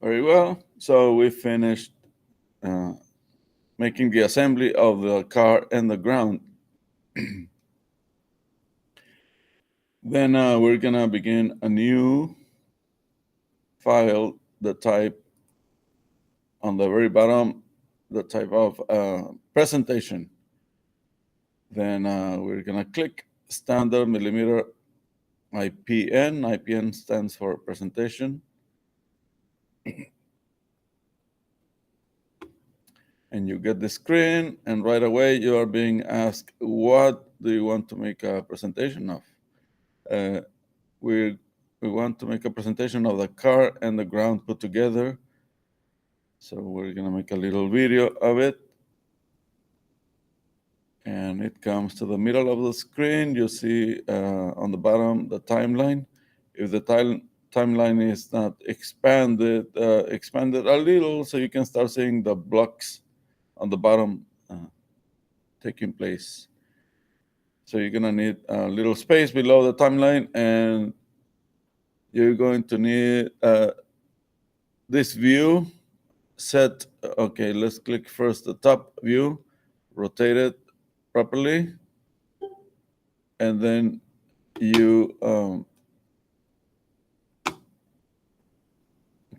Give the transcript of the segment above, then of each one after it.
Very well. So we finished uh, making the assembly of the car and the ground. Then we're gonna begin a new file, the type on the very bottom, the type of presentation. Then we're gonna click standard millimeter IPN. IPN stands for presentation. And you get the screen, and right away you are being asked, what do you want to make a presentation of? Uh, we we want to make a presentation of the car and the ground put together. So we're gonna make a little video of it. And it comes to the middle of the screen. You see on the bottom the timeline. If the timeline is not expanded a little, so you can start seeing the blocks on the bottom taking place. So you're gonna need a little space below the timeline, and you're going to need this view set. Okay, let's click first the top view, rotate it properly, and then you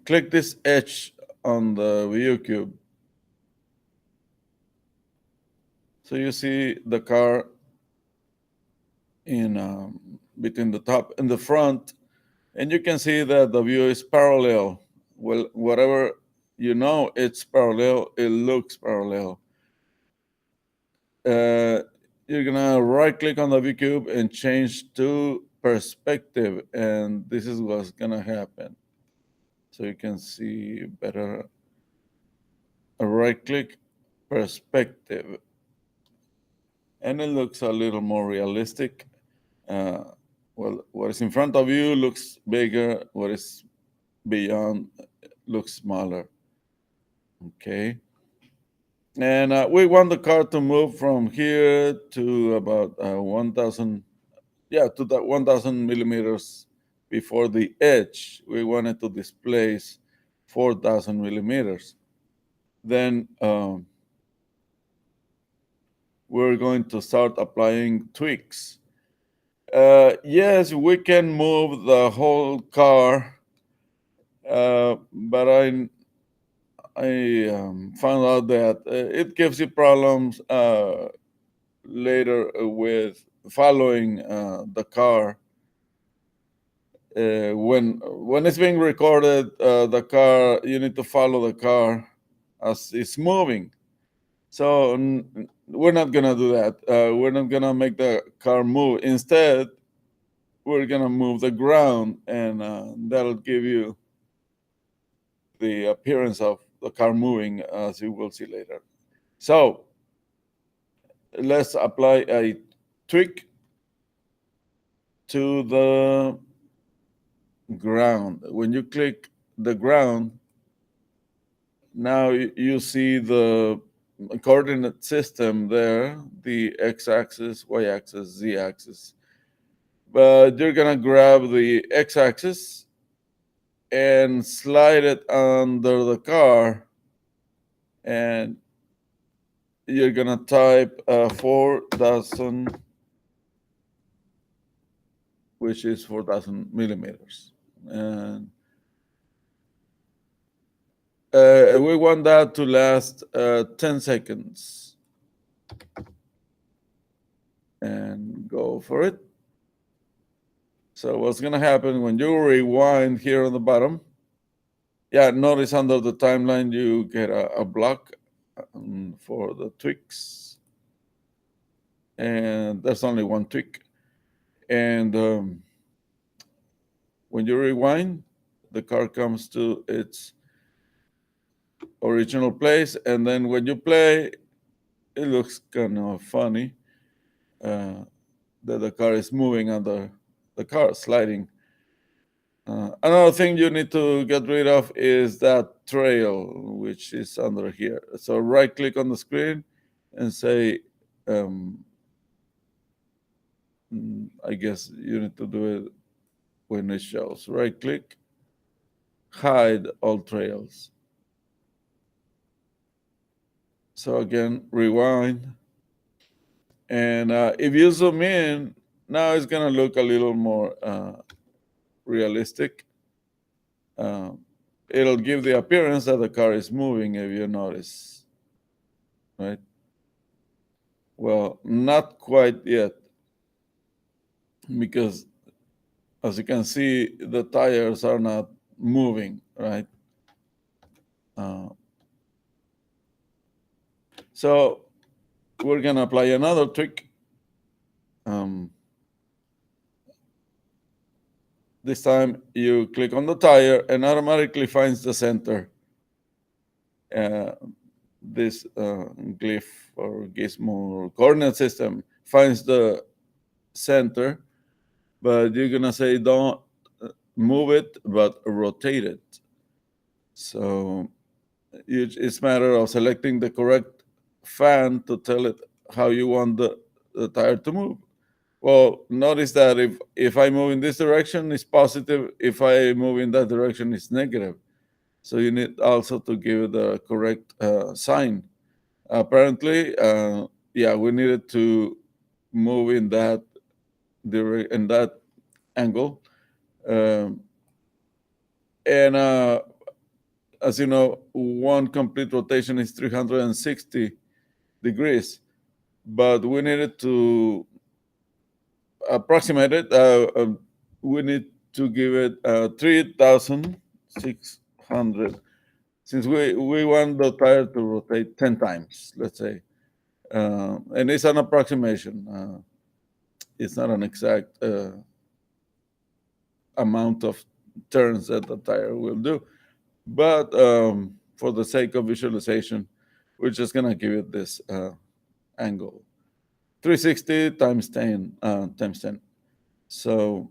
click this edge on the view cube. So you see the car in between the top and the front, and you can see that the view is parallel. Well, whatever you know, it's parallel. It looks parallel. Uh, you're gonna right click on the view cube and change to perspective, and this is what's gonna happen. So you can see better. A right click, perspective, and it looks a little more realistic. Uh, well, what is in front of you looks bigger. What is beyond looks smaller. Okay. And we want the car to move from here to about 1,000, yeah, to that 1,000 millimeters before the edge. We want it to displace 4,000 millimeters. Then we're going to start applying tweaks. Yes, we can move the whole car, but I found out that it gives you problems later with following the car. When it's being recorded, the car, you need to follow the car as it's moving. So we're not gonna do that. We're not gonna make the car move. Instead, we're gonna move the ground, and that'll give you the appearance of the car moving, as you will see later. So let's apply a tweak to the ground. When you click the ground, now you see the coordinate system there, the x-axis, y-axis, z-axis. But you're gonna grab the x-axis and slide it under the car, and you're gonna type 4,000, which is 4,000 millimeters. And we want that to last 10 seconds. And go for it. So what's gonna happen when you rewind here on the bottom? Yeah, notice under the timeline you get a block for the tweaks. And there's only one tweak. And when you rewind, the car comes to its original place. And then when you play, it looks kind of funny that the car is moving under the car, sliding. Another thing you need to get rid of is that trail, which is under here. So right click on the screen and say, I guess you need to do it when it shows. Right click hide all trails. So again, rewind. And if you zoom in, now it's going to look a little more realistic. It'll give the appearance that the car is moving, if you notice, right? Well, not quite yet, because as you can see, the tires are not moving, right? So we're going to apply another trick. This time you click on the tire and automatically finds the center. This glyph or gizmo or coordinate system finds the center, but you're going to say don't move it, but rotate it. So it's a matter of selecting the correct fan to tell it how you want the tire to move. Well, notice that if I move in this direction, it's positive. If I move in that direction, it's negative. So you need also to give it the correct sign. Apparently, yeah, we needed to move in that angle. And as you know, one complete rotation is 360 degrees, but we needed to approximate it. We need to give it 3,600, since we want the tire to rotate 10 times, let's say. And it's an approximation. It's not an exact amount of turns that the tire will do. But for the sake of visualization, we're just going to give it this angle. 360 times 10, times 10. So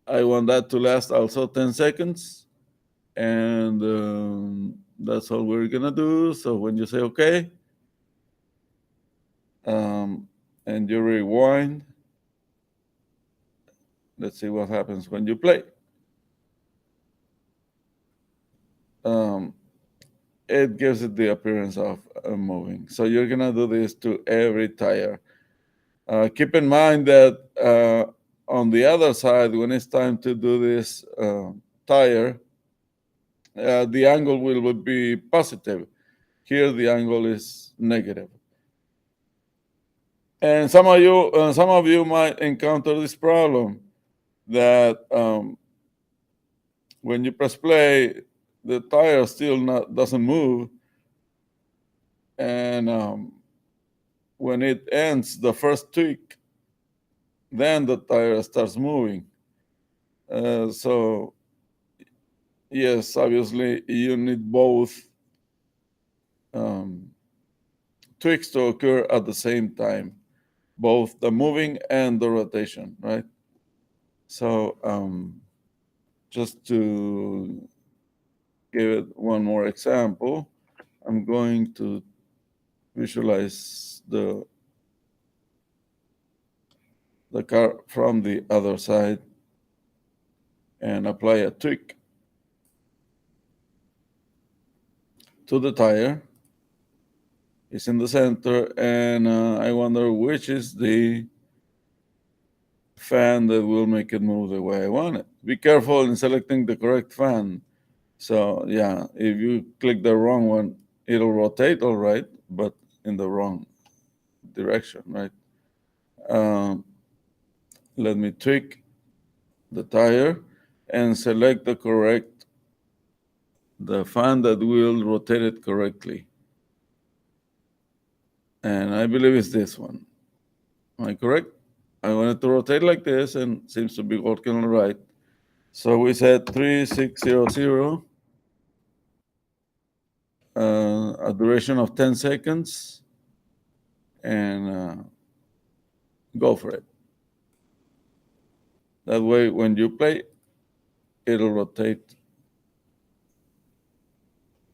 I want that to last also 10 seconds. And that's all we're going to do. So when you say OK, and you rewind, let's see what happens when you play. It gives it the appearance of moving. So you're going to do this to every tire. Keep in mind that on the other side, when it's time to do this tire, the angle will be positive. Here, the angle is negative. And some of you might encounter this problem that when you press play, the tire still doesn't move, and when it ends the first tweak, then the tire starts moving. So yes, obviously you need both tweaks to occur at the same time, both the moving and the rotation, right? So just to give it one more example, I'm going to visualize the car from the other side and apply a tweak to the tire. It's in the center, and I wonder which is the fan that will make it move the way I want it. Be careful in selecting the correct fan. So yeah, if you click the wrong one, it'll rotate all right, but in the wrong direction, right? Let me tweak the tire and select the fan that will rotate it correctly. And I believe it's this one. Am I correct? I want it to rotate like this, and seems to be working all right. So we said 3600, a duration of 10 seconds, and go for it. That way, when you play, it'll rotate.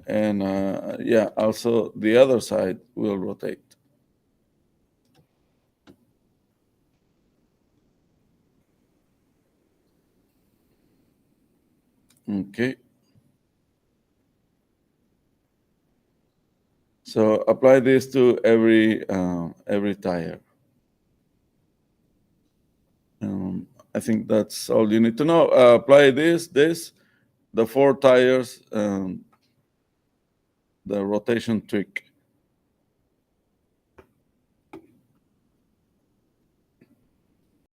And yeah, also the other side will rotate. Okay. So apply this to every tire. I think that's all you need to know. Apply this, the 4 tires, the rotation tweak.